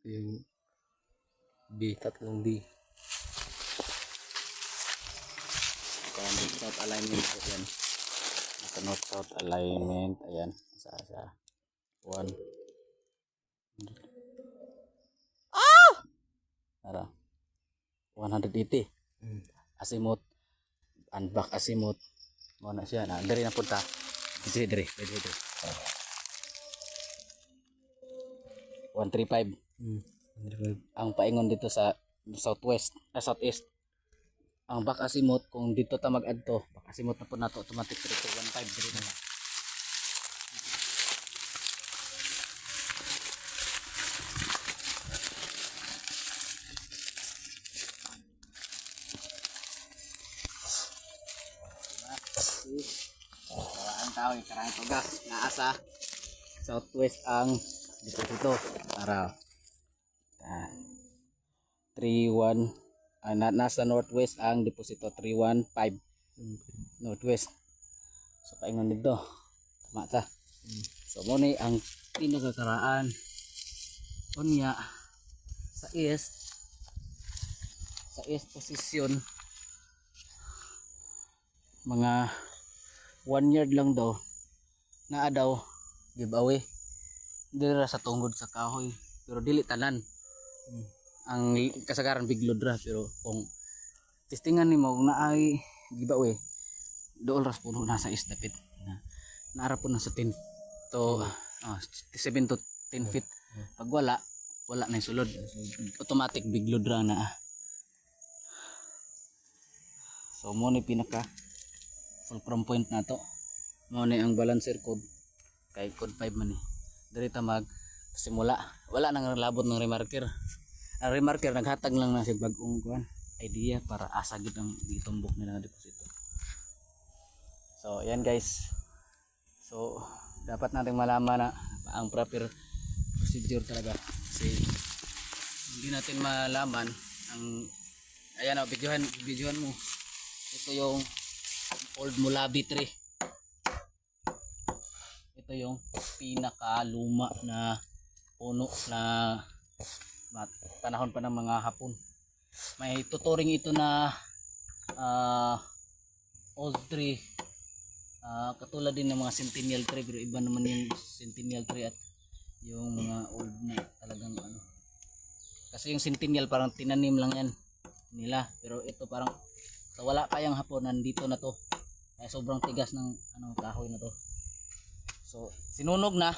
yung B, tatlong B. North south alignment po yan. Nasa north south alignment. Ayan. Sa 1. Tara. 180. Azimuth. And back azimuth. Muna siya. Dari na punta. Dari. 135. Ang paingon dito sa southwest, southeast. Ang back azimuth kung dito ta mag-adto, back azimuth na po nato automatic 315 diri na. Ang tao karang tugas naa sa southwest ang dito araw. 31 nasa northwest ang deposito 315 northwest. So paingon dito tama ta. So mo ni ang pinakakaraan unya sa east position mga 1 yard lang daw naa daw giveaway dira sa tungod sa kahoy pero dili tanan. Ang kasagaran big load ra pero kung testingan nimo kung naay giveaway dool ras puno na sa istapit naara po na sa 10 to 7 to 10 feet. Pag wala na sulod, automatic big load ra na. So mo ni pinaka fulcrum point na to, mo ni ang balancer code kay code 5 man ni diri ta mag simula. Wala nang labot ng remarker. Ang remarker naghatag lang na si bagong kuan idea para asagid ang gitumbok nila nga deposito. So yan guys, so dapat nating malaman na ang proper procedure talaga kasi hindi natin malaman ang ayan o videohan mo ito yung old Mulabi tree. Ito yung pinakaluma na puno na panahon pa ng mga Hapon. May tuturing ito na old tree, katulad din ng mga centennial tree pero iba naman yung centennial tree at yung mga old na talagang ano. Kasi yung centennial parang tinanim lang yan nila pero ito parang wala pa yung Hapon, nandito na to. Kaya sobrang tigas ng kahoy na to. So sinunog na.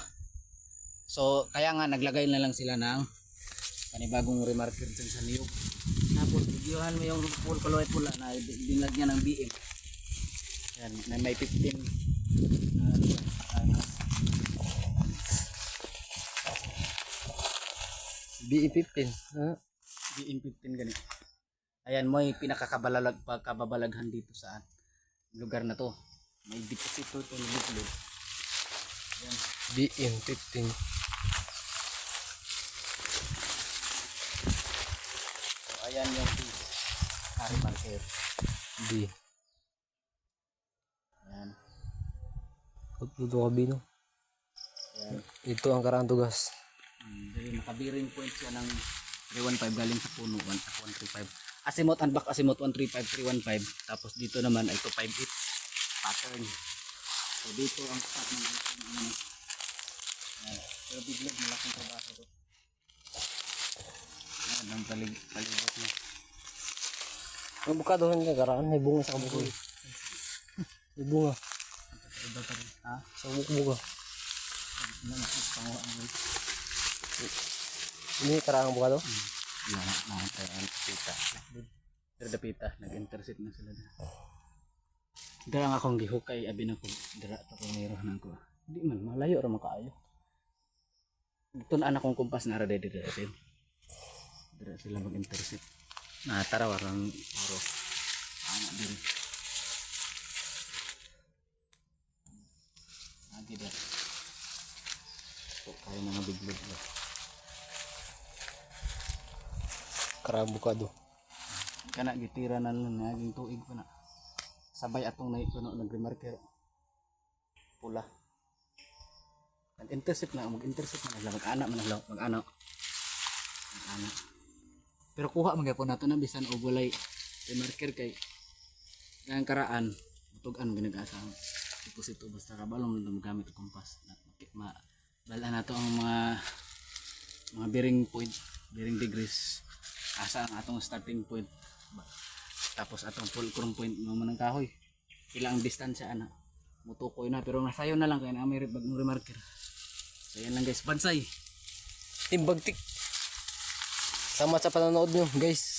So kaya nga naglagay na lang sila ng panibagong remarker dun sa niyog. Tapos videohan mo yung kulay pula na binlagyan ng BM. Yan, na may 15 BE15 BM 15 ganito. Ayan mo yung pagkababalaghan dito sa lugar na to. May deposito ito ng buklo. Ayan. BM15 Ayan yung remarker B. Ayan. Pagtuto ka bino. Ayan. Ito ang karang tugas. Dahil nakabiring point siya ng 315 galing sa puno 135. Azimuth and back azimuth 135 315. Tapos dito naman ay 258 pattern. So dito ang start ng pero biglag malaking trabaho to. Ayan ang palibot mo. Ang bukado ng karaan may bunga sa kabukoy. May bunga. Iba pa rin. Ha? Sa buka. Panguha ang guys. Ini karang bukado? Yan, nakapita. Pero dapita, nag-intercept na sila na. Dara nga akong gihukay, abi na ko, dara ito kung mayroon ako. Hindi man, malayo ra makaayo. Ito na anak kong kumpas na ara dede dede. Dara sila mag-intercept. Na tara warang paro. Anak din. Lagi deh. So, kaya mga biglog na. Karang bukado. Kana gitira na lang naging tuig pa na. Sabay atong naikuno nagremarker. Pula. Nag-intercept na, mag-intercept na lang mag-anak man lang, mag-anak. Ana. Pero kuha magyapon nato na bisan og walay remarker kay ang karaan tugan ginag-asa deposito basta kabalong lang gamit og kompas na bala nato ang mga bearing point, bearing degrees asa ang atong starting point. Tapos atong fulcrum point mo man ang kahoy. Ilang distansya ana. Mutukoy na pero nasayo na lang kay na may bagong remarker. So yan lang guys, bansay. Timbagtik. Salamat sa panonood nyo guys.